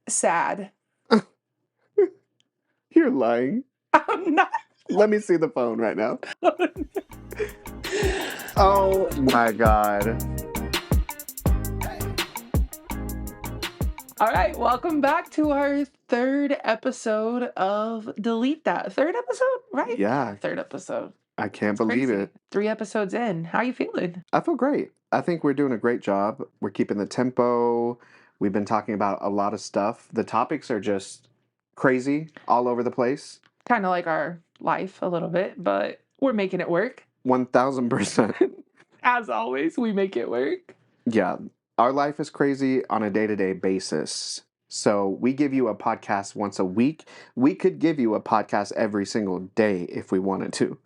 Sad. You're lying. I'm not. Let me see the phone right now. Oh my God. All right, welcome back to our third episode of Delete That. Third episode, right? Yeah, Third episode. I can't It's believe crazy. it. 3 episodes in. How you feeling? I feel great. I think we're doing a great job. We're keeping the tempo. We've been talking about a lot of stuff. The topics are just crazy all over the place. Kind of like our life a little bit, but we're making it work. 1000%. As always, we make it work. Yeah, our life is crazy on a day-to-day basis. So we give you a podcast once a week. We could give you a podcast every single day if we wanted to.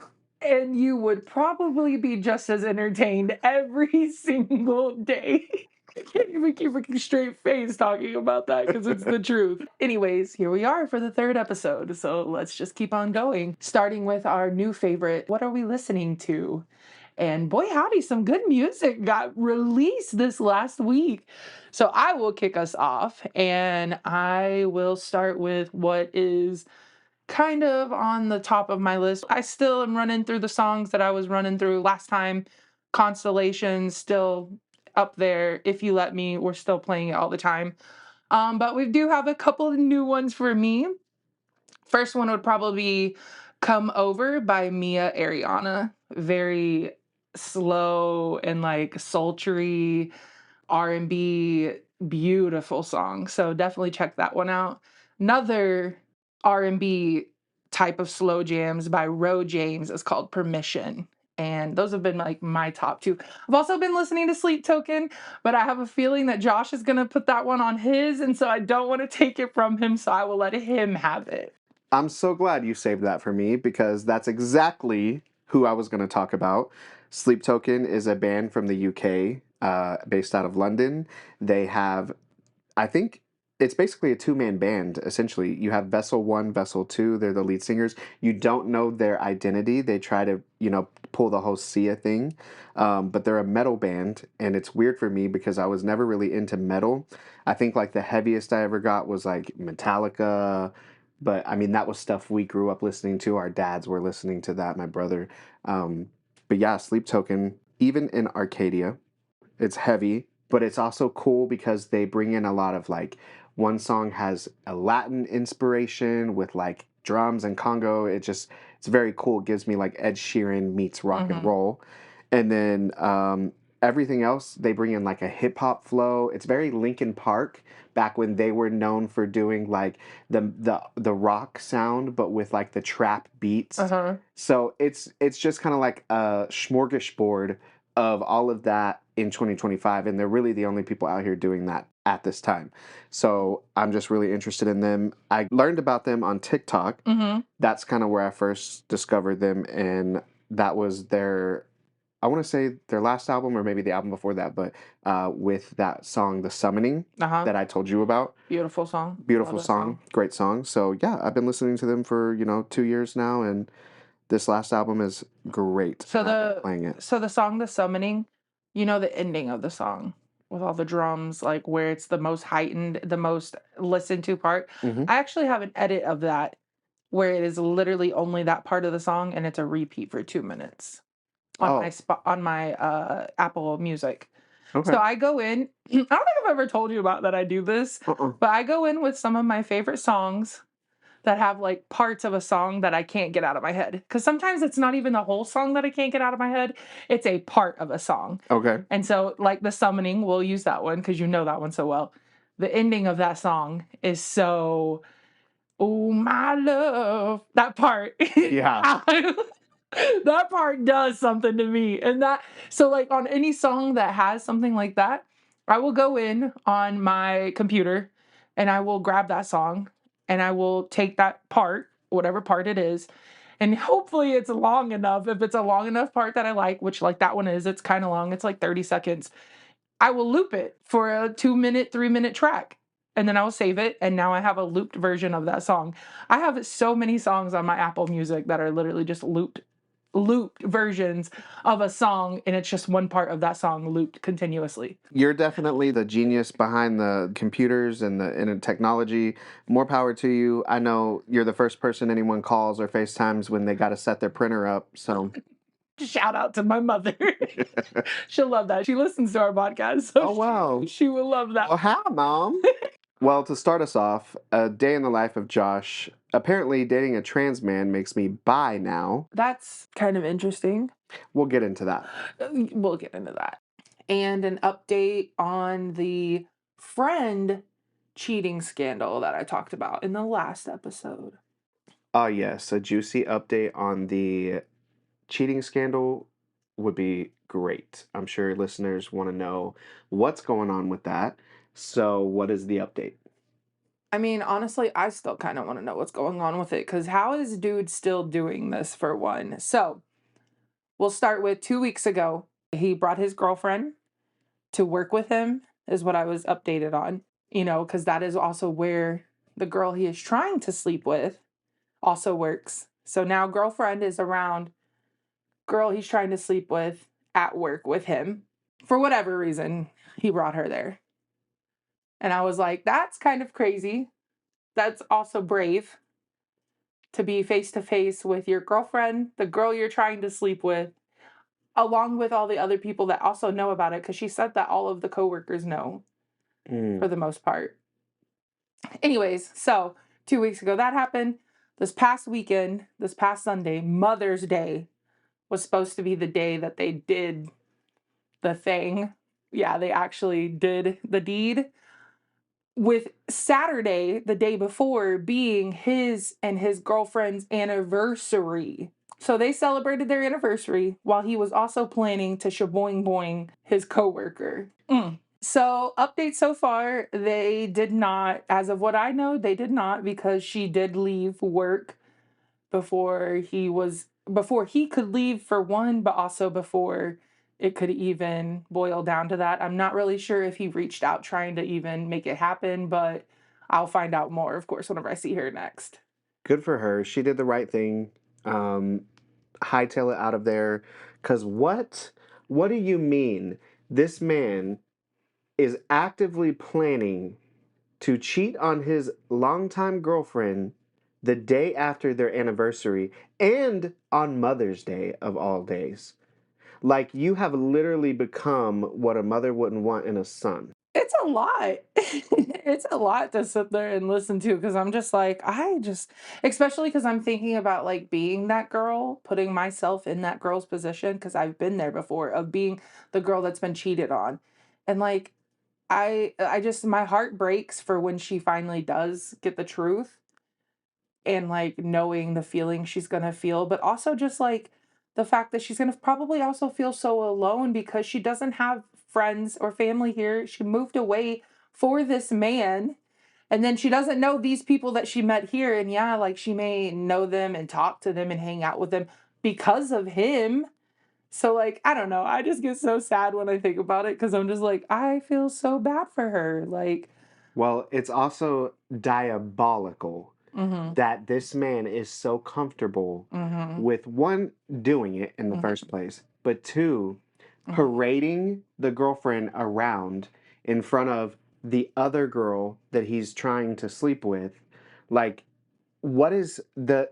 And you would probably be just as entertained every single day. I can't even keep a straight face talking about that because it's the truth. Anyways, here we are for the third episode. So let's just keep on going. Starting with our new favorite, what are we listening to? And boy, howdy, some good music got released this last week. So I will kick us off and I will start with what is kind of on the top of my list. I still am running through the songs that I was running through last time. Constellations still up there. If You Let Me, we're still playing it all the time. But we do have a couple of new ones for me. First one would probably be Come Over by Mia Ariana. Very slow and like sultry R&B, beautiful song. So definitely check that one out. Another R&B type of slow jams by Ro James is called Permission. And those have been like my top two. I've also been listening to Sleep Token, but I have a feeling that Josh is going to put that one on his. And so I don't want to take it from him. So I will let him have it. I'm so glad you saved that for me because that's exactly who I was going to talk about. Sleep Token is a band from the UK, based out of London. They have, I think it's basically a two-man band, essentially. You have Vessel 1, Vessel 2. They're the lead singers. You don't know their identity. They try to, pull the whole Sia thing. But they're a metal band, and it's weird for me because I was never really into metal. I think, like, the heaviest I ever got was, like, Metallica. But, I mean, that was stuff we grew up listening to. Our dads were listening to that, my brother. But, yeah, Sleep Token, even in Arcadia, it's heavy, but it's also cool because they bring in a lot of like one song has a Latin inspiration with like drums and Congo. It's very cool. It gives me like Ed Sheeran meets rock and roll. And then everything else, they bring in like a hip hop flow. It's very Linkin Park back when they were known for doing like the rock sound, but with like the trap beats. So it's just kind of like a smorgasbord of all of that in 2025, and they're really the only people out here doing that at this time. So I'm just really interested in them. I learned about them on TikTok. That's kind of where I first discovered them, and that was I want to say their last album or maybe the album before that, but with that song, The Summoning, that I told you about. Beautiful song. Beautiful song. Great song. So yeah, I've been listening to them for, 2 years now, and this last album is great. So playing it. So the song The Summoning, the ending of the song with all the drums, like where it's the most heightened, the most listened to part. I actually have an edit of that where it is literally only that part of the song and it's a repeat for 2 minutes on my Apple Music. Okay. So I go in, I don't think I've ever told you about that I do this, but I go in with some of my favorite songs that have like parts of a song that I can't get out of my head. Because sometimes it's not even the whole song that I can't get out of my head. It's a part of a song. Okay. And so like The Summoning, we'll use that one because you know that one so well. The ending of that song is so, oh my love, that part. Yeah. That part does something to me. And so like on any song that has something like that, I will go in on my computer and I will grab that song and I will take that part, whatever part it is, and hopefully it's long enough. If it's a long enough part that I like, which like that one is, it's kind of long. It's like 30 seconds. I will loop it for a 2-minute, 3-minute track. And then I will save it. And now I have a looped version of that song. I have so many songs on my Apple Music that are literally just looped looped versions of a song, and it's just one part of that song looped continuously. You're definitely the genius behind the computers and the technology. More power to you. I know you're the first person anyone calls or FaceTimes when they got to set their printer up. So, Shout out to my mother. She'll love that. She listens to our podcast, so oh wow. she will love that. Well, hi, Mom. Well, to start us off, a day in the life of Josh. Apparently, dating a trans man makes me bi now. That's kind of interesting. We'll get into that. We'll get into that. And an update on the friend cheating scandal that I talked about in the last episode. Oh, yes. A juicy update on the cheating scandal would be great. I'm sure listeners want to know what's going on with that. So, what is the update? I mean, honestly, I still kind of want to know what's going on with it, because how is dude still doing this, for one? So, we'll start with 2 weeks ago. He brought his girlfriend to work with him, is what I was updated on, because that is also where the girl he is trying to sleep with also works. So now girlfriend is around girl he's trying to sleep with at work with him. For whatever reason, he brought her there. And I was like, that's kind of crazy. That's also brave to be face to face with your girlfriend, the girl you're trying to sleep with, along with all the other people that also know about it, because she said that all of the coworkers know for the most part. Anyways, so 2 weeks ago that happened. This past weekend, this past Sunday, Mother's Day was supposed to be the day that they did the thing. Yeah, they actually did the deed. With Saturday, the day before, being his and his girlfriend's anniversary. So they celebrated their anniversary while he was also planning to shaboing boing his coworker. So, update so far, they did not, as of what I know, they did not, because she did leave work before he could leave, for one, but also before it could even boil down to that. I'm not really sure if he reached out trying to even make it happen, but I'll find out more, of course, whenever I see her next. Good for her. She did the right thing. Hightail it out of there. Because what do you mean this man is actively planning to cheat on his longtime girlfriend the day after their anniversary and on Mother's Day of all days? Like, you have literally become what a mother wouldn't want in a son. It's a lot. It's a lot to sit there and listen to, because I'm just like, especially because I'm thinking about like being that girl, putting myself in that girl's position, because I've been there before, of being the girl that's been cheated on. And like, I just, my heart breaks for when she finally does get the truth, and like knowing the feeling she's gonna feel, but also just like the fact that she's gonna probably also feel so alone because she doesn't have friends or family here. She moved away for this man, and then she doesn't know these people that she met here. And yeah, like she may know them and talk to them and hang out with them because of him. So like, I don't know. I just get so sad when I think about it, because I'm just like, I feel so bad for her. Like, Well, it's also diabolical mm-hmm, that this man is so comfortable mm-hmm, with one, doing it in the mm-hmm, first place, but two, mm-hmm. parading the girlfriend around in front of the other girl that he's trying to sleep with. Like, what is the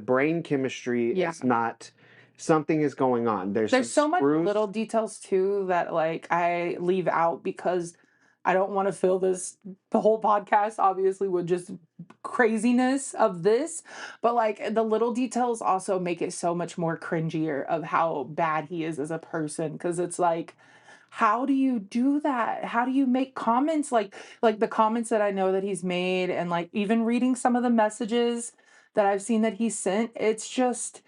brain chemistry Yeah. is not, something is going on. There's There's some so much screws. little details too that like I leave out, because I don't want to fill the whole podcast obviously with just craziness of this, but like the little details also make it so much more cringier of how bad he is as a person, because it's like, how do you do that? How do you make comments like the comments that I know that he's made, and like even reading some of the messages that I've seen that he sent, it's just,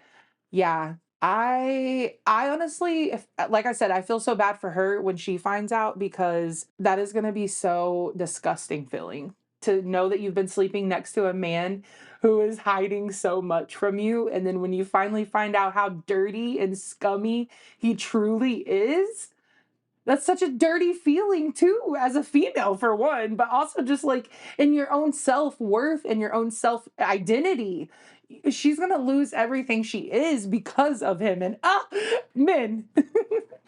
yeah. I honestly, if like I said, I feel so bad for her when she finds out, because that is going to be so disgusting feeling to know that you've been sleeping next to a man who is hiding so much from you, and then when you finally find out how dirty and scummy he truly is, That's such a dirty feeling too, as a female for one, but also just like in your own self-worth and your own self-identity. She's gonna lose everything she is because of him. And men.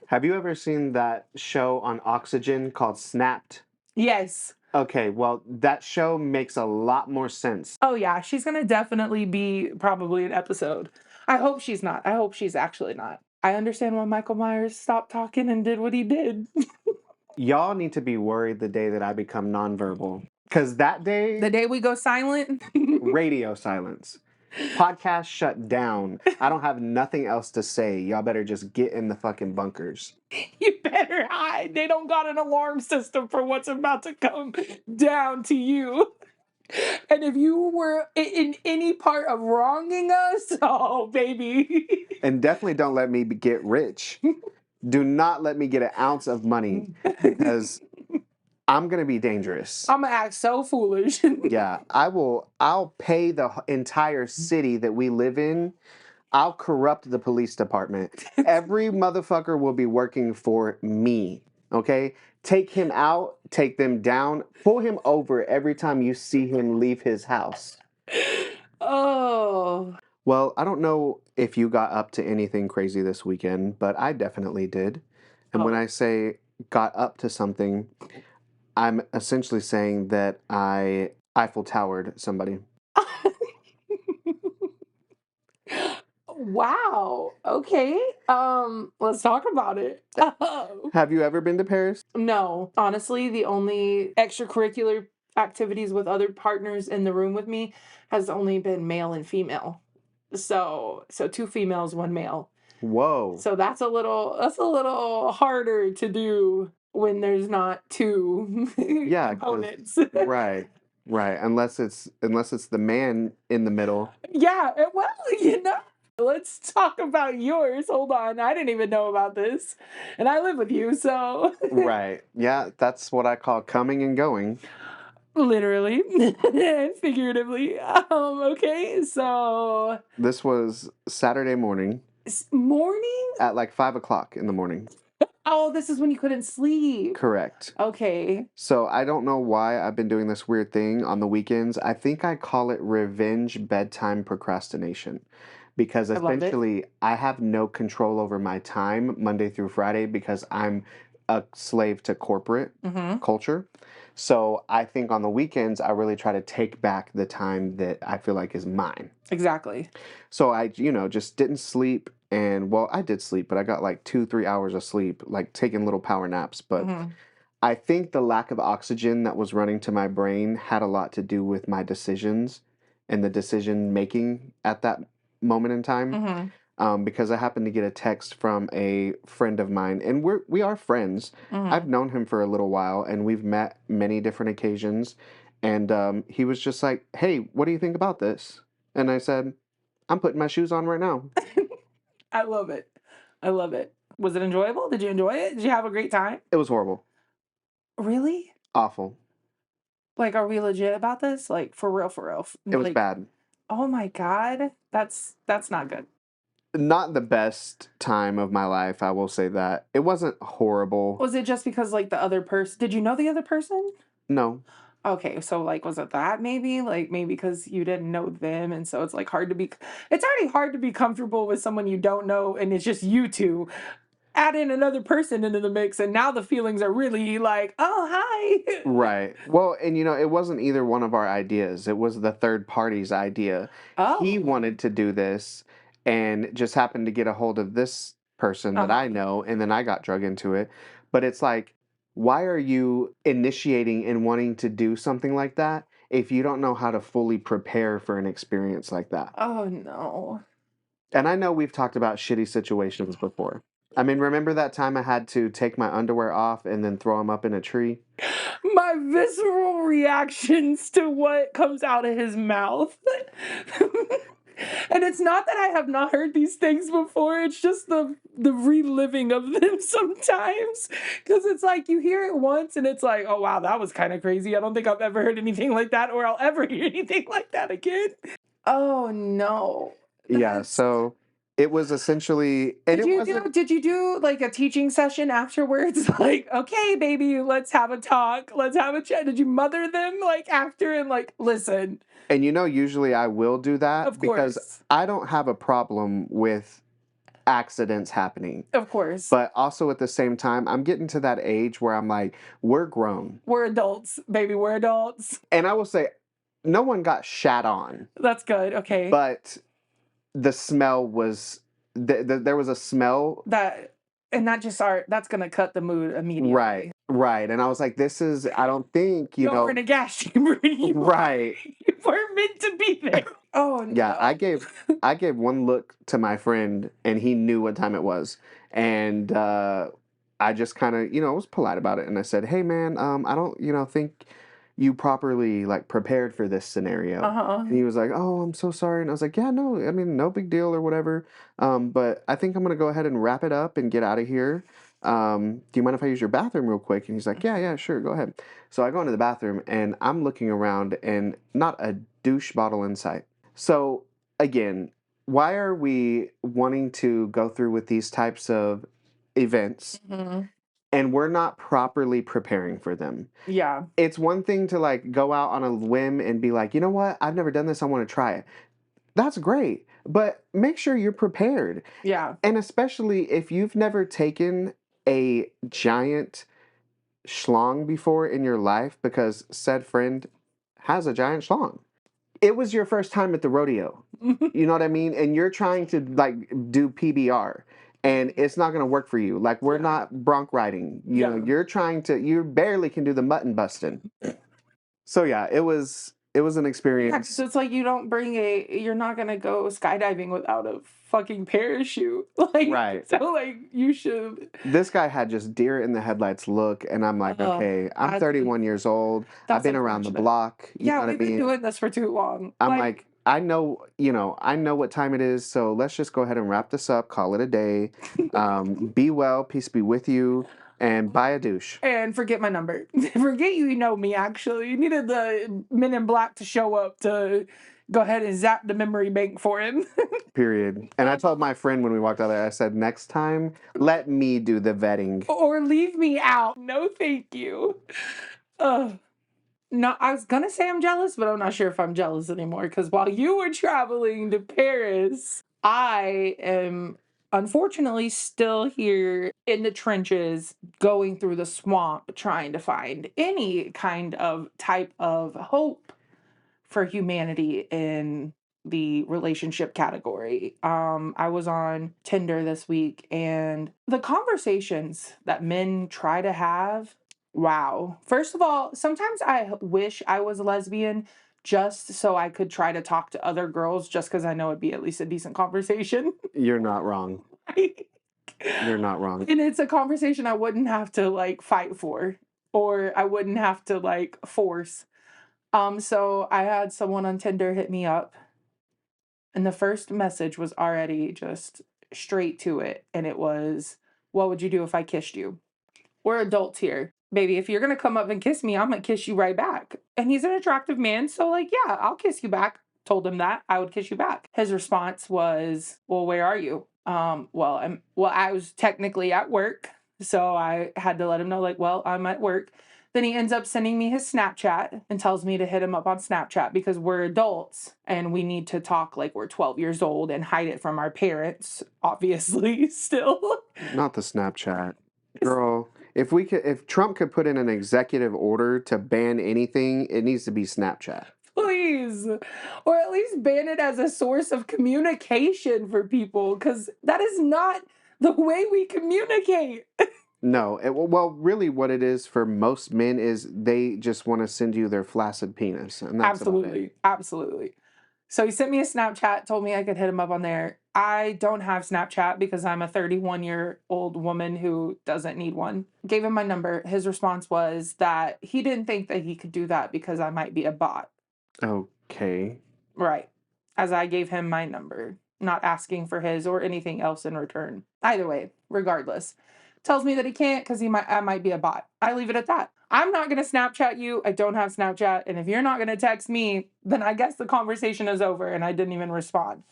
Have you ever seen that show on Oxygen called Snapped? Yes. Okay, well, that show makes a lot more sense. Oh yeah, she's gonna definitely be probably an episode. I hope she's not. I hope she's actually not. I understand why Michael Myers stopped talking and did what he did. Y'all need to be worried the day that I become nonverbal. Because that day, The day we go silent. radio silence. Podcast shut down. I don't have nothing else to say. Y'all better just get in the fucking bunkers. You better hide. They don't got an alarm system for what's about to come down to you. And if you were in any part of wronging us, oh, baby. And definitely don't let me get rich. Do not let me get an ounce of money because I'm going to be dangerous. I'm going to act so foolish. Yeah, I'll pay the entire city that we live in. I'll corrupt the police department. Every motherfucker will be working for me. Okay? Take him out, take them down, pull him over every time you see him leave his house. Oh. Well, I don't know if you got up to anything crazy this weekend, but I definitely did. And when I say got up to something, I'm essentially saying that I Eiffel Towered somebody. Wow. Okay. Let's talk about it. Have you ever been to Paris? No, honestly, the only extracurricular activities with other partners in the room with me has only been male and female. So 2 females, 1 male. Whoa. So that's a little harder to do when there's not 2 Yeah, components. Right. Unless it's the man in the middle. Yeah, well, let's talk about yours. Hold on. I didn't even know about this. And I live with you, so. Right. Yeah, that's what I call coming and going. Literally and figuratively. Okay, so. This was Saturday morning Morning? at like 5:00 in the morning. Oh, this is when you couldn't sleep. Correct. Okay. So I don't know why I've been doing this weird thing on the weekends. I think I call it revenge bedtime procrastination. Because essentially, I have no control over my time Monday through Friday because I'm a slave to corporate culture. So I think on the weekends, I really try to take back the time that I feel like is mine. Exactly. So I, just didn't sleep. And well, I did sleep, but I got like 2-3 hours of sleep, like taking little power naps. But I think the lack of oxygen that was running to my brain had a lot to do with my decisions and the decision making at that moment in time. Because I happened to get a text from a friend of mine, and we are friends. I've known him for a little while, and we've met many different occasions. And he was just like, "Hey, what do you think about this?" And I said, "I'm putting my shoes on right now." I love it. I love it. Was it enjoyable? Did you enjoy it? Did you have a great time? It was horrible. Really? Awful. Like, are we legit about this? Like, for real, for real. It was Like, bad. oh my God. That's not good. Not the best time of my life, I will say that. It wasn't horrible. Was it just because, like, the other person? Did you know the other person? No. Okay, so, like, was it that maybe? Like, maybe because you didn't know them, and so it's, like, it's already hard to be comfortable with someone you don't know, and it's just you two. Add in another person into the mix, and now the feelings are really like, oh, hi. Right. Well, and it wasn't either one of our ideas. It was the third party's idea. He Oh. wanted to do this and just happened to get a hold of this person that I know, and then I got drug into it. But it's like, why are you initiating and wanting to do something like that if you don't know how to fully prepare for an experience like that? Oh, no. And I know we've talked about shitty situations before. I mean, remember that time I had to take my underwear off and then throw them up in a tree? My visceral reactions to what comes out of his mouth. And it's not that I have not heard these things before. It's just the reliving of them sometimes. Because it's like you hear it once and it's like, oh, wow, that was kind of crazy. I don't think I've ever heard anything like that or I'll ever hear anything like that again. Oh, no. Yeah, so It was essentially, and Did you do like a teaching session afterwards? Like, okay, baby, let's have a talk. Let's have a chat. Did you mother them like after and like listen? and usually I will do that Of because course. I don't have a problem with accidents happening. Of course. But also at the same time, I'm getting to that age where I'm like, we're grown. We're adults, baby. We're adults. And I will say, no one got shat on, That's good. Okay. but the smell was, there was a smell. That's gonna cut the mood immediately. Right, right. And I was like, this is, I don't think, We're in a gas chamber anymore. right. You weren't meant to be there. Oh no. Yeah, I gave one look to my friend and he knew what time it was. And I just kind of, was polite about it and I said, "Hey man, I don't, think you properly like prepared for this scenario." Uh-huh. And he was like, "Oh, I'm so sorry." And I was like, "Yeah, no, I mean, no big deal or whatever. But I think I'm gonna go ahead and wrap it up and get out of here. Do you mind if I use your bathroom real quick?" And he's like, "Yeah, sure, go ahead." So I go into the bathroom and I'm looking around and not a douche bottle in sight. So again, why are we wanting to go through with these types of events Mhm. and we're not properly preparing for them? Yeah. It's one thing to like go out on a whim and be like, you know what? I've never done this. I want to try it. That's great. But make sure you're prepared. Yeah. And especially if you've never taken a giant schlong before in your life because said friend has a giant schlong. It was your first time at the rodeo. You know what I mean? And you're trying to like do PBR and it's not going to work for you. Like we're not bronc riding. You barely can do the mutton busting. So yeah, it was an Yeah, 'cause experience. it's like you're not gonna go skydiving without a fucking parachute. Like, Right. so like you should. This guy had just deer in the headlights look and I'm like, okay, I'm That's 31 years old. I've that's been around the unfortunate. block. You know Yeah, what I we've been mean? doing this for too long. I'm like, I know what time it is, so let's just go ahead and wrap this up, call it a day. Be well, peace be with you, and buy a douche. and forget my number. Forget you know me, actually. You needed the Men in Black to show up to go ahead and zap the memory bank for him. Period. And I told my friend when we walked out there, I said, next time, let me do the vetting. Or leave me out. No, thank you. Ugh. No, I was gonna say I'm jealous, but I'm not sure if I'm jealous anymore because while you were traveling to Paris, I am unfortunately still here in the trenches, going through the swamp, trying to find any kind of type of hope for humanity in the relationship category. I was on Tinder this week and the conversations that men try to have, wow. First of all, sometimes I wish I was a lesbian just so I could try to talk to other girls just because I know it'd be at least a decent conversation. You're not wrong. You're not wrong. And it's a conversation I wouldn't have to like fight for or I wouldn't have to like force. So I had someone on Tinder hit me up, and the first message was already just straight to it. And it was, "What would you do if I kissed you?" We're adults here. Baby, if you're gonna come up and kiss me, I'm gonna kiss you right back. And he's an attractive man, so like, yeah, I'll kiss you back. Told him that I would kiss you back. His response was, "Well, where are you?" I was technically at work, so I had to let him know, like, well, I'm at work. Then he ends up sending me his Snapchat and tells me to hit him up on Snapchat because we're adults and we need to talk like we're 12 years old and hide it from our parents, obviously, still. Not the Snapchat. Girl, if Trump could put in an executive order to ban anything, it needs to be Snapchat. Please. Or at least ban it as a source of communication for people because that is not the way we communicate. No, well, really, what it is for most men is they just want to send you their flaccid penis, and that's about it. Absolutely. Absolutely. So he sent me a Snapchat, told me I could hit him up on there. I don't have Snapchat because I'm a 31-year-old woman who doesn't need one. Gave him my number. His response was that he didn't think that he could do that because I might be a bot. Okay. Right. As I gave him my number, not asking for his or anything else in return. Either way, regardless. Tells me that he can't because I might be a bot. I leave it at that. I'm not going to Snapchat you. I don't have Snapchat. And if you're not going to text me, then I guess the conversation is over. And I didn't even respond.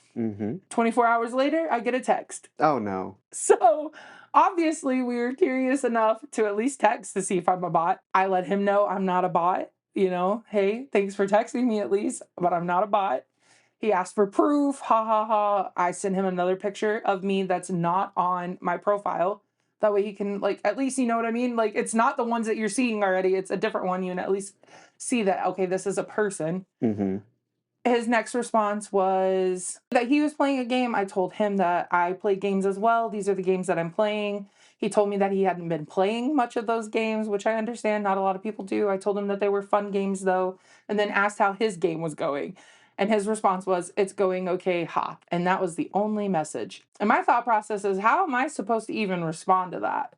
24 hours later, I get a text. Oh, no. So obviously, we were curious enough to at least text to see if I'm a bot. I let him know I'm not a bot. You know, hey, thanks for texting me at least, but I'm not a bot. He asked for proof. Ha ha ha. I sent him another picture of me that's not on my profile. That way he can, like, at least, you know what I mean? Like, it's not the ones that you're seeing already. It's a different one. You can at least see that, okay, this is a person. His next response was that he was playing a game. I told him that I play games as well. These are the games that I'm playing. He told me that he hadn't been playing much of those games, which I understand not a lot of people do. I told him that they were fun games, though, and then asked how his game was going. And his response was, it's going okay, ha. And that was the only message. And my thought process is, how am I supposed to even respond to that?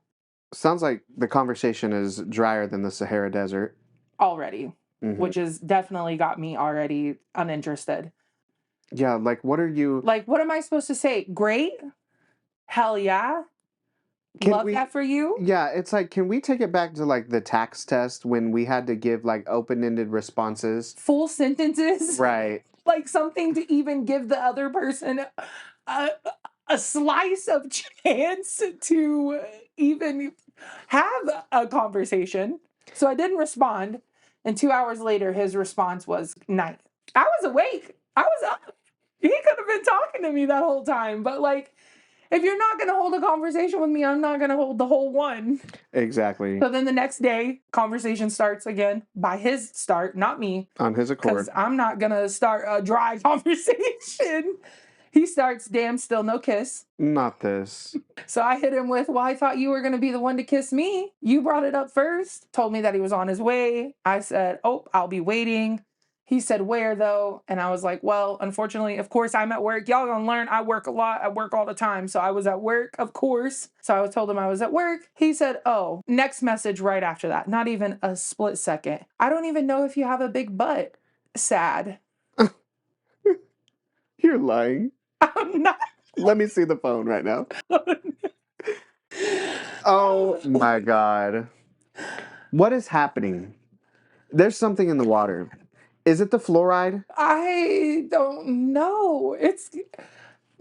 Sounds like the conversation is drier than the Sahara Desert. Already. Which has definitely got me already uninterested. Yeah, like, what are you... Like, what am I supposed to say? Great? Hell yeah? Love that for you? Yeah, it's like, can we take it back to, like, the tax test when we had to give, like, open-ended responses? Full sentences? Right. Like, something to even give the other person a slice of chance to even have a conversation. So I didn't respond. And 2 hours later, his response was, night. I was awake. I was up. He could have been talking to me that whole time. But, like, if you're not going to hold a conversation with me, I'm not going to hold the whole one. Exactly. So then the next day, conversation starts again by his start, not me. On his accord. Because I'm not going to start a dry conversation. He starts, damn, still no kiss. Not this. So I hit him with, well, I thought you were going to be the one to kiss me. You brought it up first. Told me that he was on his way. I said, oh, I'll be waiting. He said, where though? And I was like, well, unfortunately, of course, I'm at work. Y'all gonna learn I work a lot. I work all the time. So I was at work, of course. So I told him I was at work. He said, oh, next message right after that. Not even a split second. I don't even know if you have a big butt. Sad. You're lying. I'm not. Let me see the phone right now. Oh my God. What is happening? There's something in the water. Is it the fluoride? I don't know.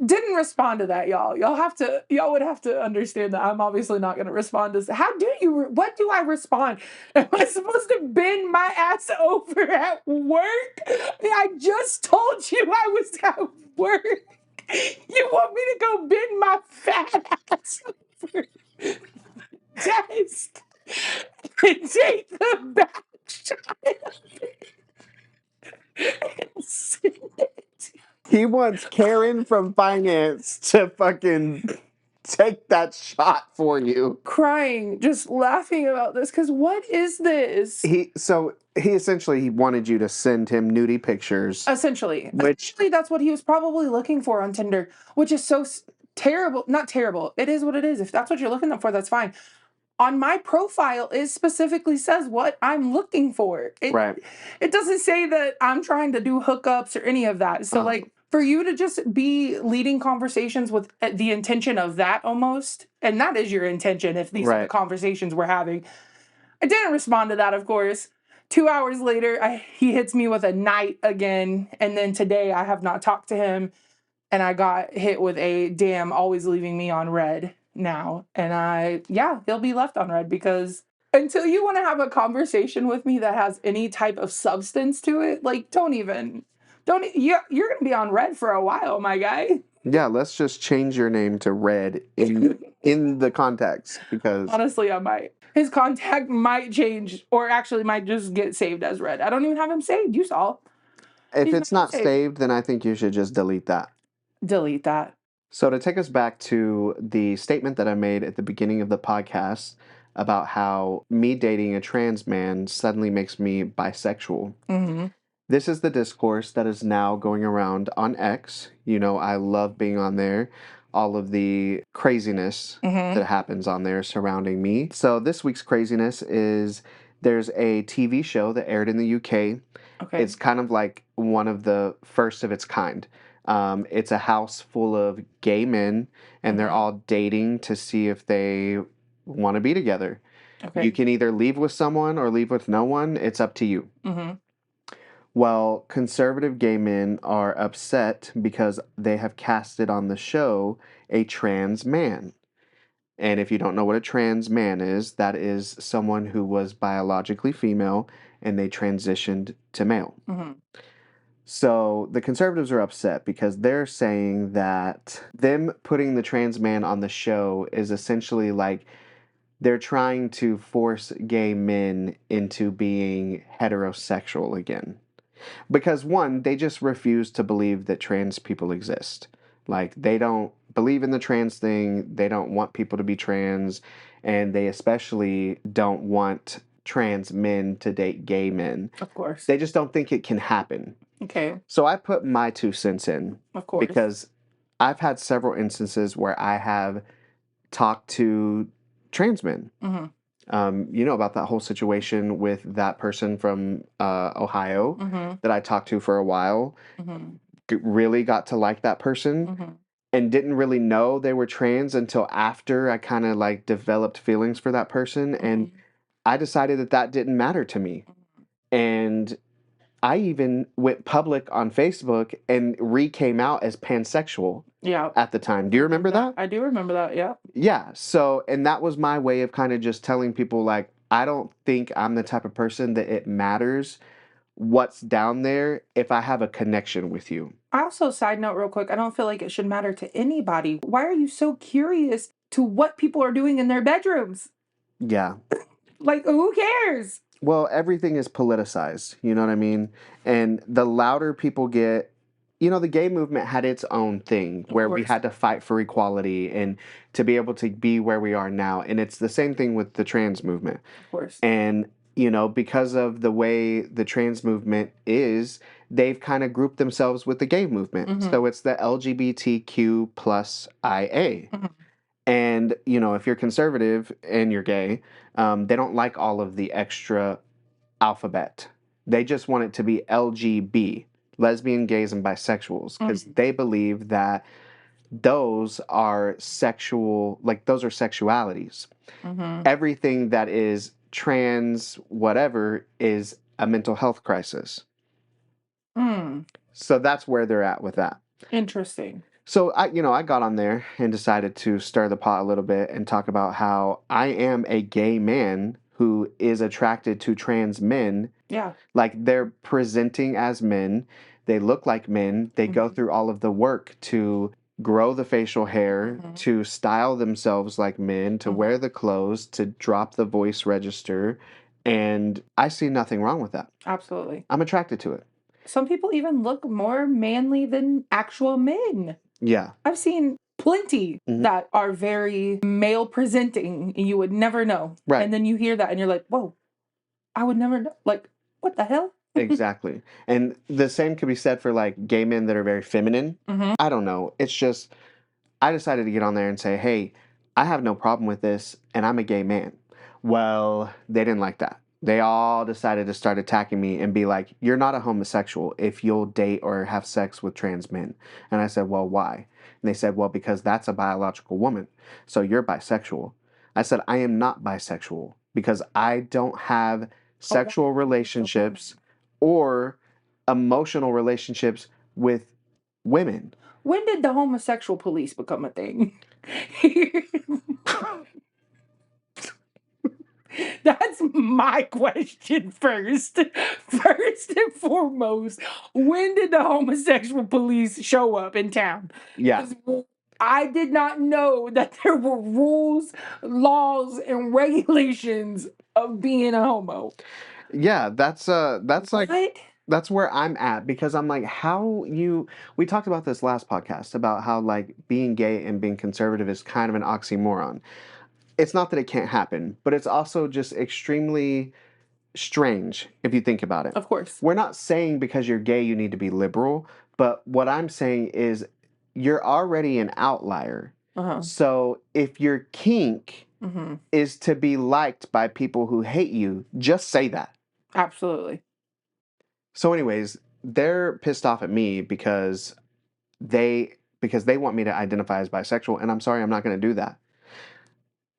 Didn't respond to that, y'all. Y'all would have to understand that I'm obviously not going to respond to this. What do I respond? Am I supposed to bend my ass over at work? I just told you I was at work. You want me to go bend my fat ass over the desk and take the back shot and send it? He wants Karen from finance to fucking take that shot for you. Crying, just laughing about this, because what is this? He essentially wanted you to send him nudie pictures. Essentially, that's what he was probably looking for on Tinder, which is so terrible. Not terrible. It is what it is. If that's what you're looking for, that's fine. On my profile, it specifically says what I'm looking for. It doesn't say that I'm trying to do hookups or any of that. So, like, for you to just be leading conversations with the intention of that almost, and that is your intention if these are the conversations we're having. I didn't respond to that, of course. 2 hours later, he hits me with a night again. And then today I have not talked to him. And I got hit with a damn always leaving me on red now. And he'll be left on red because until you want to have a conversation with me that has any type of substance to it, like, you're going to be on red for a while, my guy. Yeah, let's just change your name to Red in the context, because honestly, I might. His contact might change, or actually might just get saved as Red. I don't even have him saved. You saw. If it's not saved, then I think you should just delete that. Delete that. So to take us back to the statement that I made at the beginning of the podcast about how me dating a trans man suddenly makes me bisexual. Mm-hmm. This is the discourse that is now going around on X. You know, I love being on there. All of the craziness that happens on there surrounding me. So this week's craziness is there's a TV show that aired in the UK. Okay. It's kind of like one of the first of its kind. It's a house full of gay men, and they're all dating to see if they want to be together. You Okay. can either leave with someone or leave with no one. It's up to you. Mm-hmm. Well, conservative gay men are upset because they have casted on the show a trans man. And if you don't know what a trans man is, that is someone who was biologically female and they transitioned to male. Mm-hmm. So the conservatives are upset because they're saying that them putting the trans man on the show is essentially like they're trying to force gay men into being heterosexual again. Because one, they just refuse to believe that trans people exist. Like they don't believe in the trans thing, they don't want people to be trans, and they especially don't want trans men to date gay men. Of course. They just don't think it can happen. Okay. So I put my 2 cents in Of course. because I've had several instances where I have talked to trans men. Mm-hmm. You know about that whole situation with that person from Ohio Mm-hmm. that I talked to for a while. Mm-hmm. Really got to like that person Mm-hmm. and didn't really know they were trans until after I kind of like developed feelings for that person. And I decided that that didn't matter to me. And I even went public on Facebook and came out as pansexual Yeah. at the time. Do you remember that? I do remember that, yeah. Yeah. So, and that was my way of kind of just telling people, like, I don't think I'm the type of person that it matters what's down there if I have a connection with you. I also, side note real quick, I don't feel like it should matter to anybody. Why are you so curious to what people are doing in their bedrooms? Yeah. Like, who cares? Well, everything is politicized. You know what I mean? And the louder people get, you know, the gay movement had its own thing where we course. had to fight for equality and to be able to be where we are now. And it's the same thing with the trans movement. Of course. And, you know, because of the way the trans movement is, they've kind of grouped themselves with the gay movement. Mhm. So it's the LGBTQ plus IA. Mhm. And, you know, if you're conservative and you're gay, they don't like all of the extra alphabet. They just want it to be LGB, lesbian, gays, and bisexuals, because they believe that those are sexual, like those are sexualities. Mhm. Everything that is trans, whatever, is a mental health crisis. Mm. So that's where they're at with that. Interesting. So I got on there and decided to stir the pot a little bit and talk about how I am a gay man who is attracted to trans men. Yeah. Like they're presenting as men, they look like men, they go through all of the work to grow the facial hair, to style themselves like men, to wear the clothes, to drop the voice register, and I see nothing wrong with that. Absolutely. I'm attracted to it. Some people even look more manly than actual men. Yeah. I've seen plenty that are very male presenting and you would never know. Right. And then you hear that and you're like, whoa, I would never know. Like, what the hell? Exactly. And the same could be said for like gay men that are very feminine. I don't know. It's just, I decided to get on there and say, hey, I have no problem with this and I'm a gay man. Well, they didn't like that. They all decided to start attacking me and be like, you're not a homosexual if you'll date or have sex with trans men. And I said, well, why? And they said, well, because that's a biological woman. So you're bisexual. I said, I am not bisexual because I don't have sexual relationships or emotional relationships with women. When did the homosexual police become a thing? That's my question first. First and foremost, when did the homosexual police show up in town? Yeah. 'Cause I did not know that there were rules, laws, and regulations of being a homo. Yeah, that's like What? that's where I'm at because I'm like, we talked about this last podcast about how like being gay and being conservative is kind of an oxymoron. It's not that it can't happen, but it's also just extremely strange if you think about it. Of course. We're not saying because you're gay you need to be liberal, but what I'm saying is you're already an outlier. So if your kink is to be liked by people who hate you, just say that. Absolutely. So anyways, they're pissed off at me because they want me to identify as bisexual and I'm sorry, I'm not going to do that.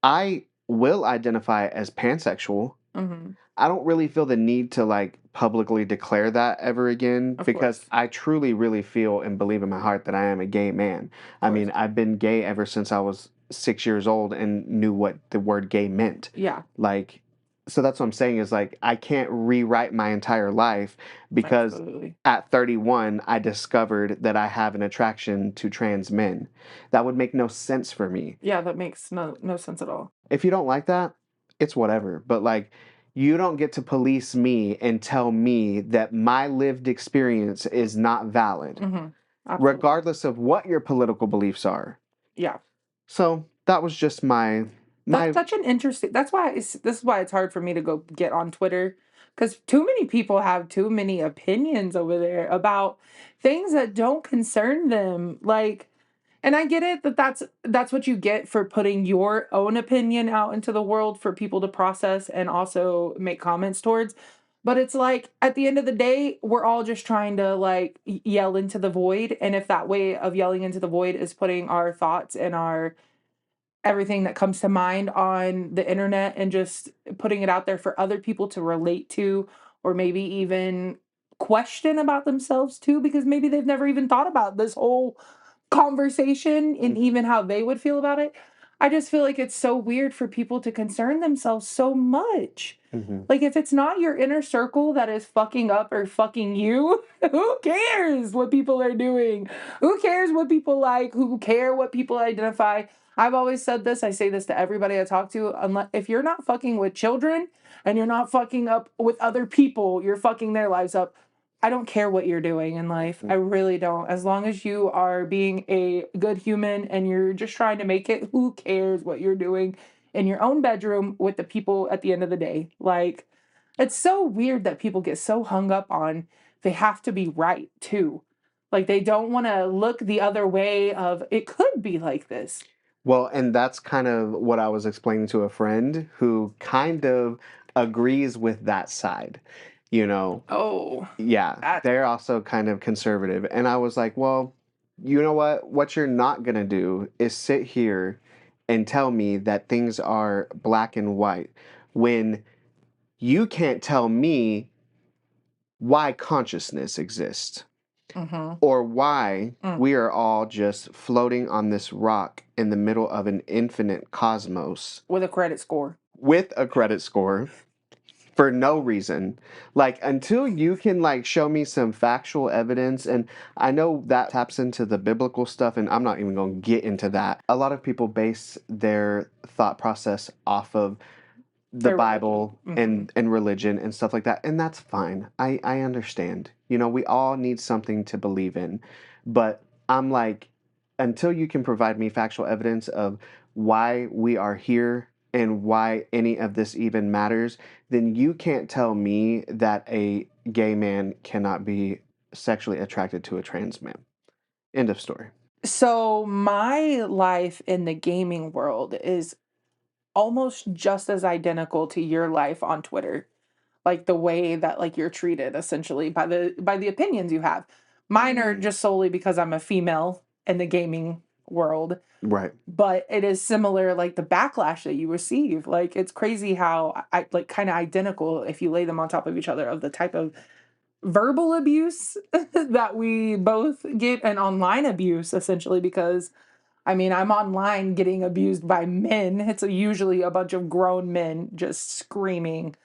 I will identify as pansexual. Mm-hmm. I don't really feel the need to like publicly declare that ever again Of because course. I truly, really feel and believe in my heart that I am a gay man. Of I course. mean, I've been gay ever since I was 6 years old and knew what the word gay meant. Yeah. Like, so that's what I'm saying is like, I can't rewrite my entire life because Absolutely. at 31, I discovered that I have an attraction to trans men. That would make no sense for me. Yeah, that makes no sense at all. If you don't like that, it's whatever. But like, you don't get to police me and tell me that my lived experience is not valid, Mm-hmm. Absolutely. regardless of what your political beliefs are. Yeah. So that was just That's my such an interesting. That's why this is why it's hard for me to go get on Twitter because too many people have too many opinions over there about things that don't concern them. Like, and I get it that that's what you get for putting your own opinion out into the world for people to process and also make comments towards. But it's like at the end of the day, we're all just trying to like yell into the void. And if that way of yelling into the void is putting our thoughts and our everything that comes to mind on the internet and just putting it out there for other people to relate to or maybe even question about themselves too because maybe they've never even thought about this whole conversation and even how they would feel about it. I just feel like it's so weird for people to concern themselves so much. mm-hmm. Like if it's not your inner circle that is fucking up or fucking you, who cares what people are doing? Who cares what people like? Who care what people identify? I've always said this. I say this to everybody I talk to. Unless if you're not fucking with children and you're not fucking up with other people, you're fucking their lives up. I don't care what you're doing in life. I really don't. As long as you are being a good human and you're just trying to make it, who cares what you're doing in your own bedroom with the people at the end of the day? Like, it's so weird that people get so hung up on they have to be right too. Like they don't want to look the other way of it could be like this. Well, and that's kind of what I was explaining to a friend who kind of agrees with that side. You know, Oh, yeah, that they're also kind of conservative. And I was like, well, you know what? What you're not going to do is sit here and tell me that things are black and white when you can't tell me why consciousness exists mm-hmm. or why we are all just floating on this rock in the middle of an infinite cosmos With a credit score. with a credit score for no reason. Like until you can like show me some factual evidence, and I know that taps into the biblical stuff and I'm not even going to get into that. A lot of people base their thought process off of the Their religion. Bible Mm-hmm. and religion and stuff like that, and that's fine. I understand. You know, we all need something to believe in. But I'm like, until you can provide me factual evidence of why we are here and why any of this even matters, then you can't tell me that a gay man cannot be sexually attracted to a trans man. End of story. So my life in the gaming world is almost just as identical to your life on Twitter. Like the way that like you're treated essentially by the opinions you have. Mine are just solely because I'm a female in the gaming world, Right. but it is similar like the backlash that you receive. Like it's crazy how I like kind of identical if you lay them on top of each other of the type of verbal abuse that we both get and online abuse essentially because I mean, I'm online getting abused by men. It's usually a bunch of grown men just screaming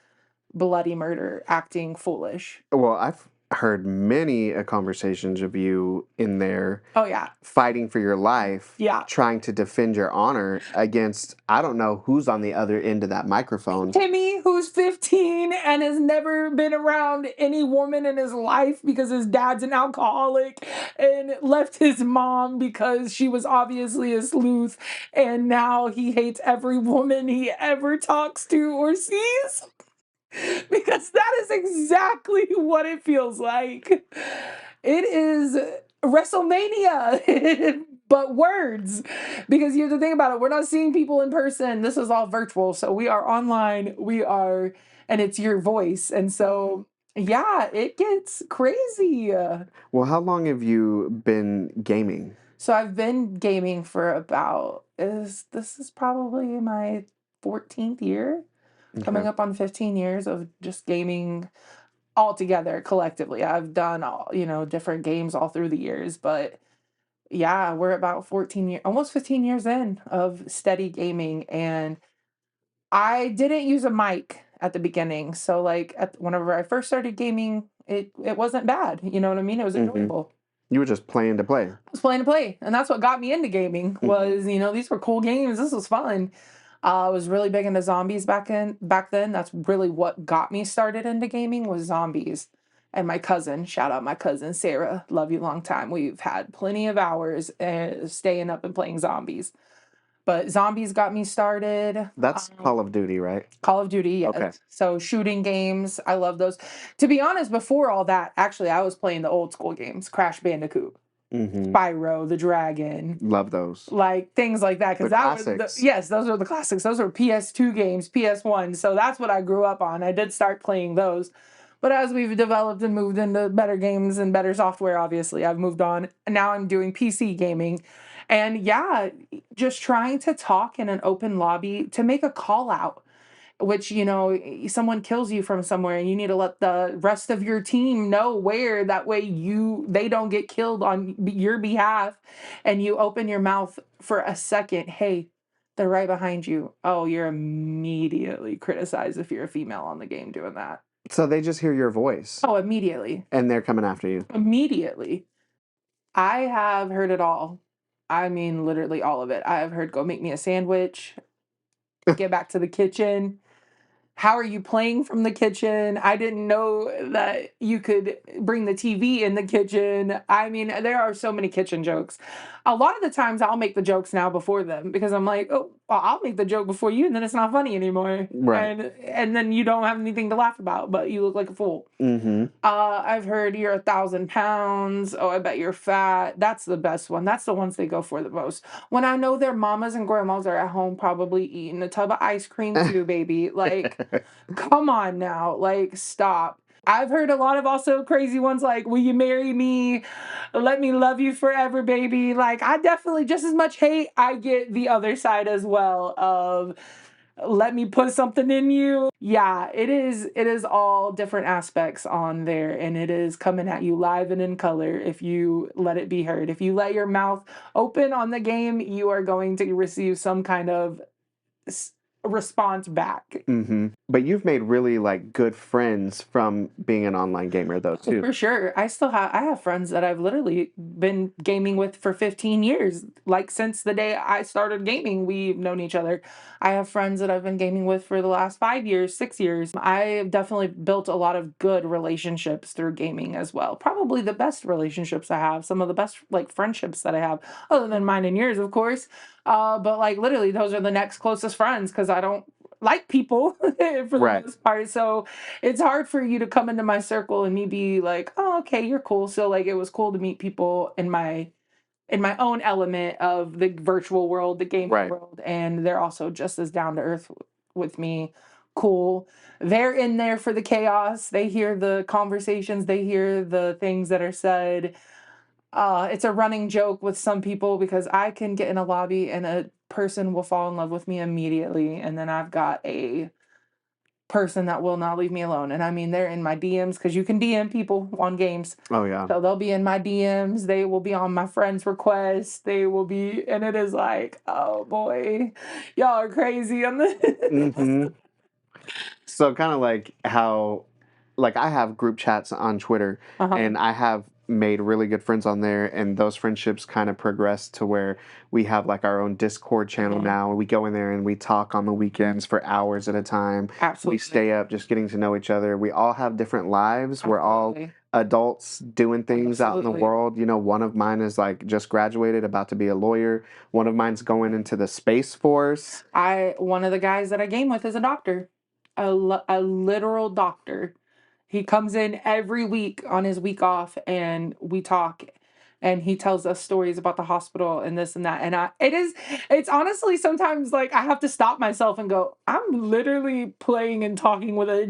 bloody murder, acting foolish. Well, I've heard many conversations of you in there Oh yeah. fighting for your life, Yeah. trying to defend your honor against, I don't know who's on the other end of that microphone. Timmy, who's 15 and has never been around any woman in his life because his dad's an alcoholic and left his mom because she was obviously a sleuth. And now he hates every woman he ever talks to or sees. Because that is exactly what it feels like. It is WrestleMania, but words. Because you have to think about it. We're not seeing people in person. This is all virtual. So we are online. And it's your voice. And so, yeah, it gets crazy. Well, how long have you been gaming? So I've been gaming for about, this is probably my 14th year, coming Okay. up on 15 years of just gaming all together collectively. I've done all, different games all through the years, but yeah, we're about 14 years, almost 15 years in of steady gaming. And I didn't use a mic at the beginning. So like whenever I first started gaming, it wasn't bad. You know what I mean? It was Hmm. enjoyable. You were just playing to play. I was playing to play, and that's what got me into gaming. Was these were cool games. This was fun. I was really big into zombies back then. That's really what got me started into gaming was zombies. And my cousin, shout out my cousin Sarah, love you long time. We've had plenty of hours staying up and playing zombies. But zombies got me started. That's Call of Duty, right? Call of Duty, yes. Okay. So shooting games, I love those. To be honest, before all that, actually, I was playing the old school games, Crash Bandicoot, Mm-hmm. Spyro, the Dragon, Love those. like things like that. The Because that was classics. yes, those are the classics. Those were PS2 games, PS1. So that's what I grew up on. I did start playing those. But as we've developed and moved into better games and better software, obviously, I've moved on. And now I'm doing PC gaming. And yeah, just trying to talk in an open lobby to make a call out, which someone kills you from somewhere and you need to let the rest of your team know where, that way they don't get killed on your behalf. And you open your mouth for a second, hey, they're right behind you. Oh, you're immediately criticized if you're a female on the game doing that. So they just hear your voice Oh, immediately. and they're coming after you. Immediately. I have heard it all. I mean, literally all of it. I have heard, go make me a sandwich, get back to the kitchen. How are you playing from the kitchen? I didn't know that you could bring the TV in the kitchen. I mean, there are so many kitchen jokes. A lot of the times I'll make the jokes now before them because I'm like, oh, well, I'll make the joke before you, and then it's not funny anymore. Right. And then you don't have anything to laugh about, but you look like a fool. Mm-hmm. I've heard you're 1,000 pounds. Oh, I bet you're fat. That's the best one. That's the ones they go for the most. When I know their mamas and grandmas are at home probably eating a tub of ice cream too, baby. Like, come on now. Like, stop. I've heard a lot of also crazy ones like, will you marry me? Let me love you forever, baby. Like, I definitely, just as much hate, I get the other side as well of, let me put something in you. Yeah, it is all different aspects on there, and it is coming at you live and in color if you let it be heard. If you let your mouth open on the game, you are going to receive some kind of response back. Mm-hmm. But you've made really like good friends from being an online gamer though too. For sure. I have friends that I've literally been gaming with for 15 years. Like since the day I started gaming, we've known each other. I have friends that I've been gaming with for the last 5 years, 6 years. I've definitely built a lot of good relationships through gaming as well. Probably the best relationships I have, some of the best like friendships that I have, other than mine and yours, of course. But like literally those are the next closest friends because I don't like people for the Right. most part. So it's hard for you to come into my circle and me be like, oh, okay, you're cool. So like it was cool to meet people in my own element of the virtual world, the gaming Right. world, and they're also just as down to earth with me. Cool. They're in there for the chaos. They hear the conversations, they hear the things that are said. It's a running joke with some people because I can get in a lobby and a person will fall in love with me immediately, and then I've got a person that will not leave me alone. And I mean, they're in my DMs because you can DM people on games. Oh yeah. So they'll be in my DMs. They will be on my friends' requests. They will be, and it is like, oh boy, y'all are crazy on this. Mm-hmm. So kind of like how, like I have group chats on Twitter, Uh-huh. and I have made really good friends on there, and those friendships kind of progressed to where we have like our own Discord channel now. We go in there and we talk on the weekends for hours at a time. Absolutely. We stay up just getting to know each other. We all have different lives. We're all Absolutely. adults doing things out in the Absolutely. world. You know, one of mine is like just graduated, about to be a lawyer. One of mine's going into the Space Force. One of the guys that I game with is a doctor, a literal doctor. He comes in every week on his week off and we talk and he tells us stories about the hospital and this and that. And it's honestly sometimes like I have to stop myself and go, I'm literally playing and talking with a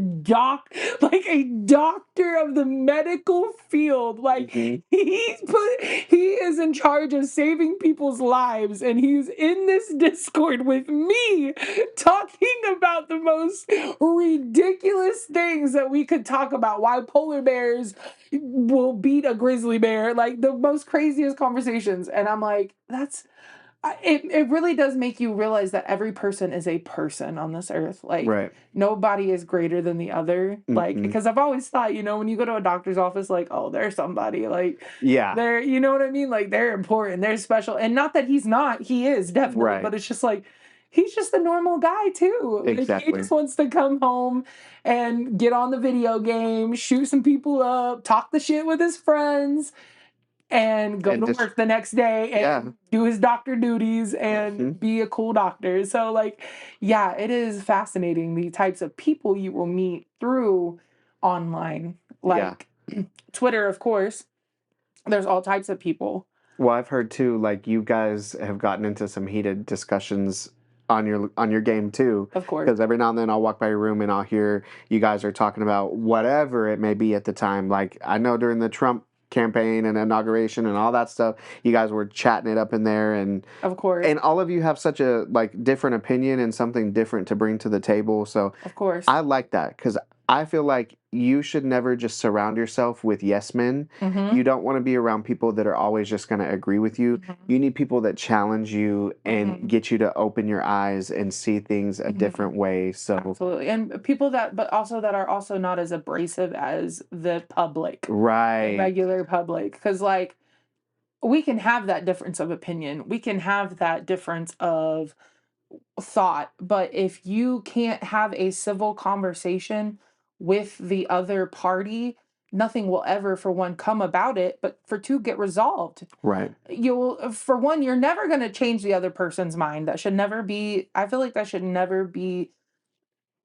like a doctor. doctor of the medical field. Like Mhm. he is in charge of saving people's lives, and he's in this Discord with me talking about the most ridiculous things that we could talk about. Why polar bears will beat a grizzly bear, like the most craziest conversations. And I'm like, it really does make you realize that every person is a person on this earth. Like, Right. nobody is greater than the other. Like, Mhm. because I've always thought, when you go to a doctor's office, like, oh, they're somebody. Like, Yeah. they're, you know what I mean? Like, they're important, they're special. And not that he's not, he is definitely, Right. but it's just like, he's just a normal guy too. Like, he Exactly. just wants to come home and get on the video game, shoot some people up, talk the shit with his friends, and go And to just work the next day yeah. and do his doctor duties and Mhm. be a cool doctor. So, like, yeah, it is fascinating the types of people you will meet through online. Yeah. Like, Twitter, of course, there's all types of people. Well, I've heard too, like you guys have gotten into some heated discussions on your game too. Of course. Because every now and then I'll walk by your room and I'll hear you guys are talking about whatever it may be at the time. Like I know during the Trump campaign and inauguration and all that stuff, you guys were chatting it up in there, Of course. and all of you have such a like different opinion and something different to bring to the table. So Of course. I like that because I feel like you should never just surround yourself with yes men. Mm-hmm. You don't want to be around people that are always just going to agree with you. Mhm. You need people that challenge you and Mhm. get you to open your eyes and see things a Mhm. different way. So Absolutely. And people but also that are also not as abrasive as the public, the right, regular public. Because, like, we can have that difference of opinion. We can have that difference of thought. But if you can't have a civil conversation with the other party, nothing will ever, for one, come about it, but for two, get resolved. right, For one, you're never going to change the other person's mind. That should never be, I feel like that should never be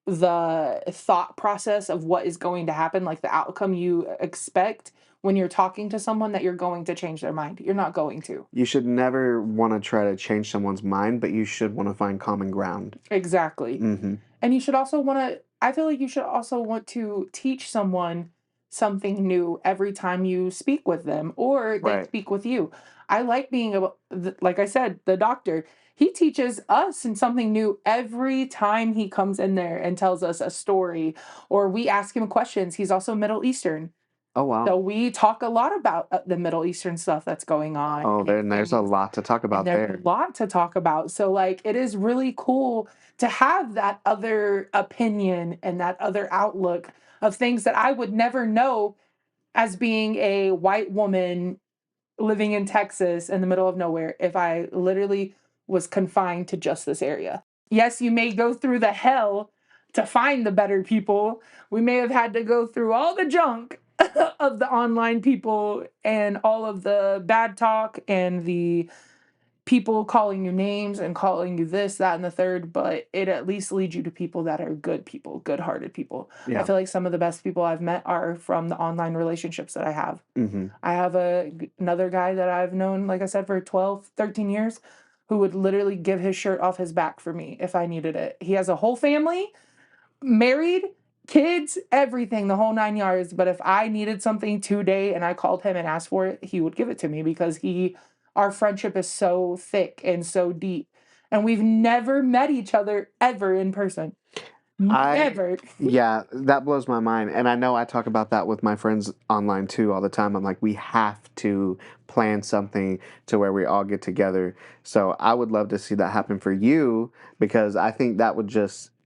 the thought process of what is going to happen, like the outcome you expect when you're talking to someone, that you're going to change their mind. You're not going to. you should never want to try to change someone's mind, but you should want to find common ground. Exactly. Mm-hmm. And you should also want to, I feel like you should also want to teach someone something new every time you speak with them or they Right. speak with you. I like being able, like I said, the doctor, he teaches us and something new every time he comes in there and tells us a story or we ask him questions. He's also Middle Eastern. Oh wow. So we talk a lot about the Middle Eastern stuff that's going on. Oh, there's a lot to talk about And there's there. a lot to talk about. So, like, it is really cool to have that other opinion and that other outlook of things that I would never know as being a white woman living in Texas in the middle of nowhere if I literally was confined to just this area. Yes, you may go through the hell to find the better people. We may have had to go through all the junk of the online people and all of the bad talk and the people calling you names and calling you this, that, and the third, but it at least leads you to people that are good people, good-hearted people. Yeah. I feel like some of the best people I've met are from the online relationships that I have. Mm-hmm. I have another guy that I've known, like I said, for 12, 13 years, who would literally give his shirt off his back for me if I needed it. He has a whole family, married, kids, everything, the whole 9 yards. But if I needed something today and I called him and asked for it, he would give it to me because our friendship is so thick and so deep. And we've never met each other ever in person. Never. Yeah, that blows my mind. And I know I talk about that with my friends online too all the time. I'm like, we have to plan something to where we all get together. So I would love to see that happen for you because I think that would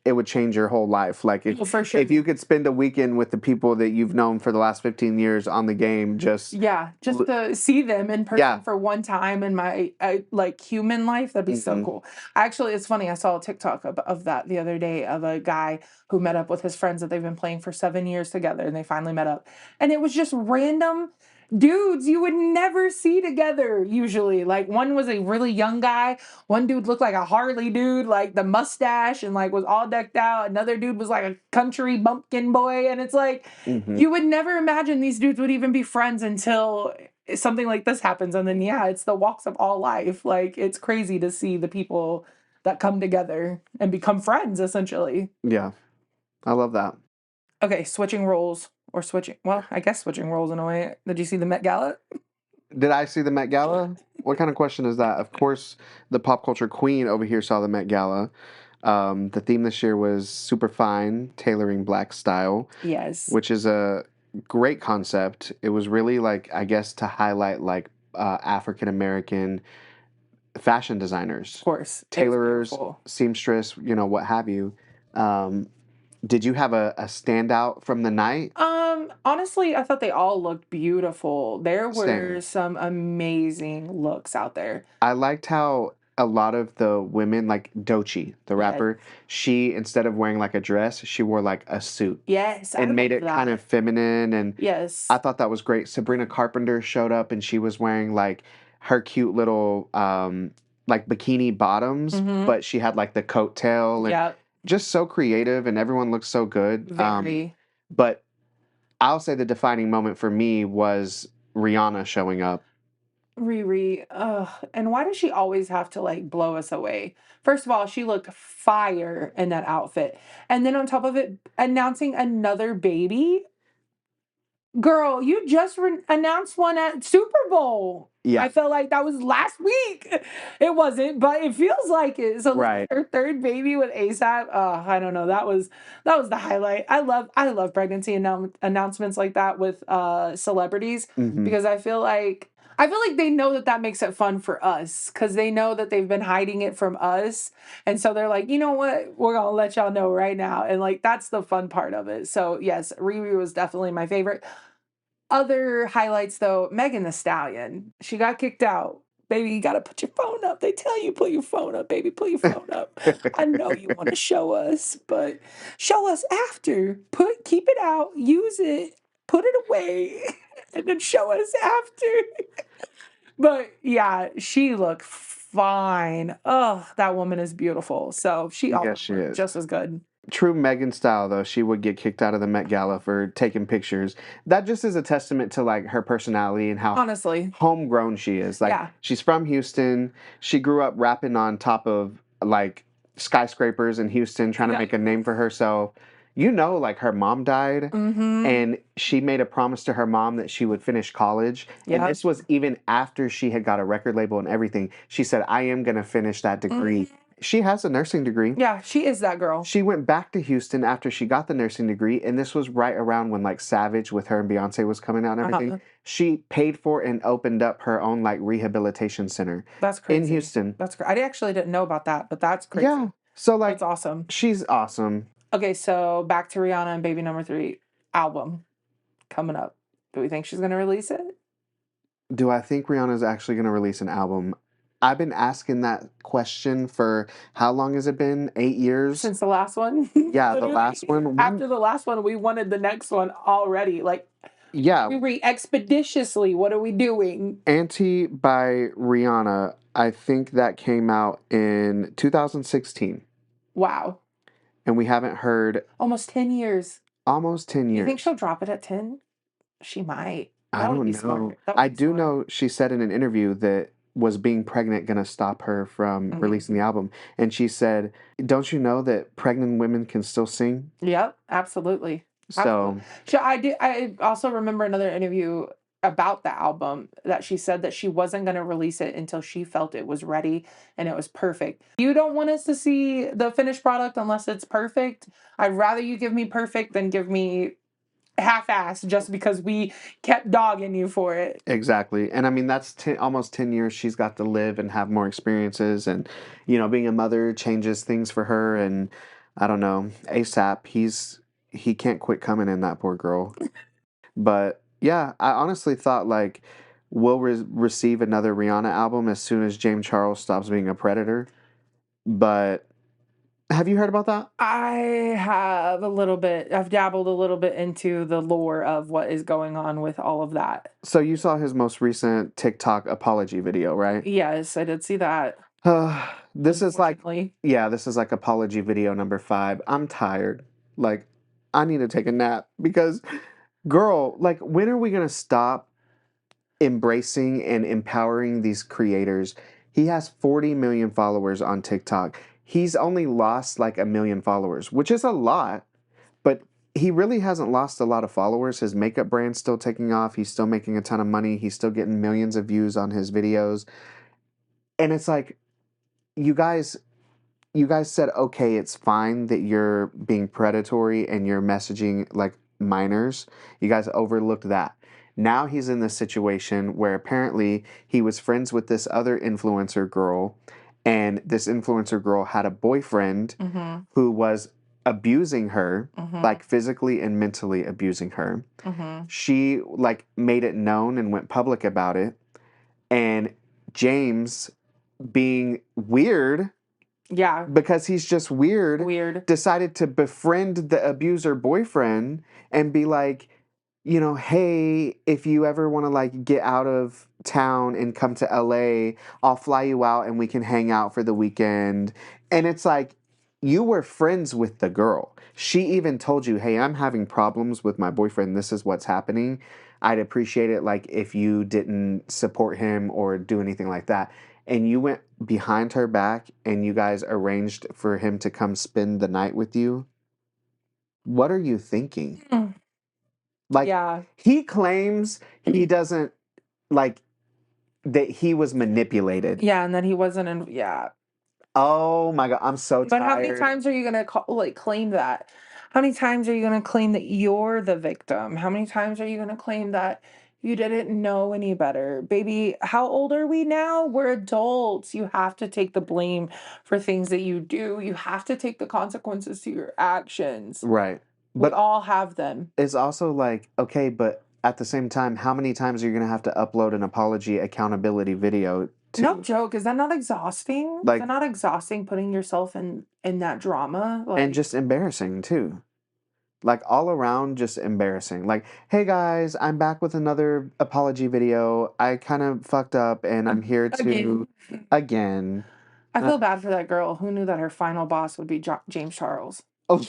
it would change your whole life. Like Oh, for sure. if you could spend a weekend with the people that you've known for the last 15 years on the game, just to see them in person for one time in my like human life, that'd be so cool. Actually, it's funny, I saw a TikTok of that the other day of a guy who met up with his friends that they've been playing for 7 years together and they finally met up, and it was just random dudes you would never see together usually. Like, one was a really young guy, one dude looked like a Harley dude, like the mustache and like was all decked out, another dude was like a country bumpkin boy, and it's like you would never imagine these dudes would even be friends until something like this happens. And then it's the walks of all life. Like, it's crazy to see the people that come together and become friends essentially. Yeah, I love that. Okay, switching roles. Or switching. Well, I guess switching roles in a way. Did you see the Met Gala? Did I see the Met Gala? What kind of question is that? Of course, the pop culture queen over here saw the Met Gala. The theme this year was super fine, tailoring black style, Yes. which is a great concept. It was really like, I guess, to highlight like African American fashion designers, Of course. tailorers, seamstress, what have you. Um, did you have a standout from the night? Honestly, I thought they all looked beautiful. There were Same. some amazing looks out there. I liked how a lot of the women, like Doechii, the Yes. rapper, she, instead of wearing like a dress, she wore like a suit. Yes, I And made love it kind that. of feminine. And Yes. I thought that was great. Sabrina Carpenter showed up and she was wearing like her cute little like bikini bottoms, but she had like the coat tail and Yep. just so creative and everyone looked so good. Very. But I'll say the defining moment for me was Rihanna showing up. Riri, ugh. And why does she always have to like blow us away? First of all, she looked fire in that outfit. And then on top of it, announcing another baby. Girl, you just announced one at Super Bowl. Yeah. I felt like that was last week. It wasn't, but it feels like it. So Right. her third baby with ASAP. I don't know. That was the highlight. I love pregnancy announcements like that with celebrities because I feel like they know that makes it fun for us because they know that they've been hiding it from us. And so they're like, you know what? We're going to let y'all know right now. And like, that's the fun part of it. So yes, Riri was definitely my favorite. Other highlights though, Megan Thee Stallion. She got kicked out. Baby, you got to put your phone up. They tell you, put your phone up, baby, put your phone up. I know you want to show us, but show us after. Keep it out, use it, put it away, and then show us after. But yeah, she looked fine. Oh, that woman is beautiful. So she is just as good. True Megan style, though, she would get kicked out of the Met Gala for taking pictures. That just is a testament to like her personality and how honestly homegrown she is. Like she's from Houston. She grew up rapping on top of like skyscrapers in Houston, trying to make a name for herself. Like her mom died and she made a promise to her mom that she would finish college. And this was even after she had got a record label and everything. She said, I am going to finish that degree. She has a nursing degree. Yeah, she is that girl. She went back to Houston after she got the nursing degree, and this was right around when like Savage with her and Beyonce was coming out and everything. She paid for and opened up her own like rehabilitation center. That's crazy. In Houston. That's I actually didn't know about that, but that's crazy. Yeah. So like that's awesome. She's awesome. Okay, so back to Rihanna and baby number 3 album coming up. Do we think she's gonna release it? Do I think Rihanna's actually gonna release an album? I've been asking that question for how long has it been? 8 years? Since the last one? Yeah, the last one. After the last one, we wanted the next one already. Like, yeah. we expeditiously, what are we doing? Anti by Rihanna, I think that came out in 2016. Wow. And we haven't heard... Almost 10 years. Almost 10 years. You think she'll drop it at 10? She might. I don't know. I do know she said in an interview that was being pregnant going to stop her from releasing the album. And she said, don't you know that pregnant women can still sing? Yep, absolutely. So I also remember another interview about the album that she said that she wasn't going to release it until she felt it was ready and it was perfect. You don't want us to see the finished product unless it's perfect. I'd rather you give me perfect than give me half-assed just because we kept dogging you for it. Exactly. And I mean, that's almost 10 years she's got to live and have more experiences. And, being a mother changes things for her. And I don't know, ASAP, he can't quit coming in, that poor girl. But yeah, I honestly thought like we'll receive another Rihanna album as soon as James Charles stops being a predator. But have you heard about that? I have a little bit. I've dabbled a little bit into the lore of what is going on with all of that. So you saw his most recent TikTok apology video, right? Yes, I did see that. This is like apology video number 5. I'm tired. Like, I need to take a nap because, girl, like, when are we going to stop embracing and empowering these creators? He has 40 million followers on TikTok. He's only lost like 1 million followers, which is a lot, but he really hasn't lost a lot of followers. His makeup brand's still taking off. He's still making a ton of money. He's still getting millions of views on his videos. And it's like, you guys said, okay, it's fine that you're being predatory and you're messaging like minors. You guys overlooked that. Now he's in this situation where apparently he was friends with this other influencer girl, and this influencer girl had a boyfriend who was abusing her, like physically and mentally abusing her. She like made it known and went public about it. And James, being weird, Yeah. because he's just weird, decided to befriend the abuser boyfriend and be like, you know, hey, if you ever want to like get out of town and come to LA, I'll fly you out and we can hang out for the weekend. And it's like, you were friends with the girl. She even told you, hey, I'm having problems with my boyfriend. This is what's happening. I'd appreciate it like if you didn't support him or do anything like that. And you went behind her back and you guys arranged for him to come spend the night with you. What are you thinking? Like, Yeah. he claims he doesn't, like, that he was manipulated. Yeah, and that he wasn't in. Yeah. Oh my God, I'm so tired. But how many times are you gonna claim that? How many times are you gonna claim that you're the victim? How many times are you gonna claim that you didn't know any better? Baby, how old are we now? We're adults. You have to take the blame for things that you do. You have to take the consequences to your actions. Right. We all have them. It's also like, okay, but at the same time, how many times are you going to have to upload an apology accountability video to... No joke. Is that not exhausting? Like, is that not exhausting putting yourself in that drama? Like, and just embarrassing too. Like, all around just embarrassing. Like, hey guys, I'm back with another apology video. I kind of fucked up and I'm here to... Again. I feel bad for that girl. Who knew that her final boss would be James Charles? Oh.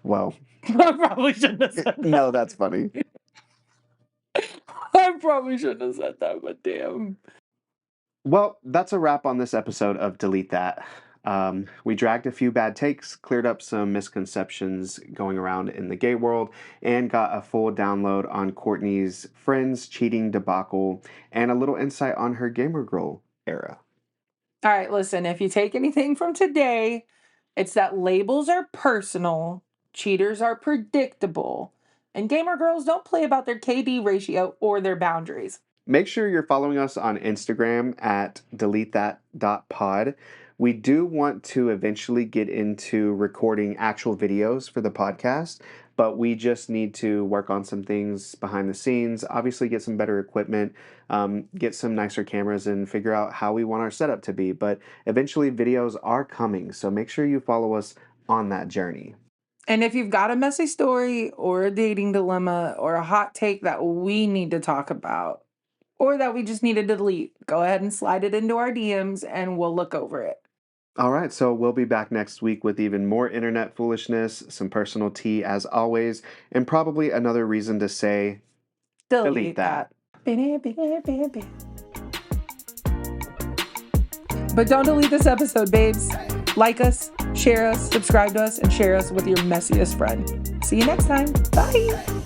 Well. I probably shouldn't have said that. No, that's funny. I probably shouldn't have said that, but damn. Well, that's a wrap on this episode of Delete That. We dragged a few bad takes, cleared up some misconceptions going around in the gay world, and got a full download on Courtney's friends cheating debacle and a little insight on her gamer girl era. All right, listen, if you take anything from today, it's that labels are personal, cheaters are predictable, and gamer girls don't play about their KD ratio or their boundaries. Make sure you're following us on Instagram at delethethat.pod. We do want to eventually get into recording actual videos for the podcast, but we just need to work on some things behind the scenes, obviously get some better equipment, get some nicer cameras, and figure out how we want our setup to be. But eventually videos are coming, so make sure you follow us on that journey. And if you've got a messy story or a dating dilemma or a hot take that we need to talk about, or that we just need to delete, go ahead and slide it into our DMs and we'll look over it. All right, so we'll be back next week with even more internet foolishness, some personal tea as always, and probably another reason to say, delete that. But don't delete this episode, babes. Like us, share us, subscribe to us, and share us with your messiest friend. See you next time. Bye.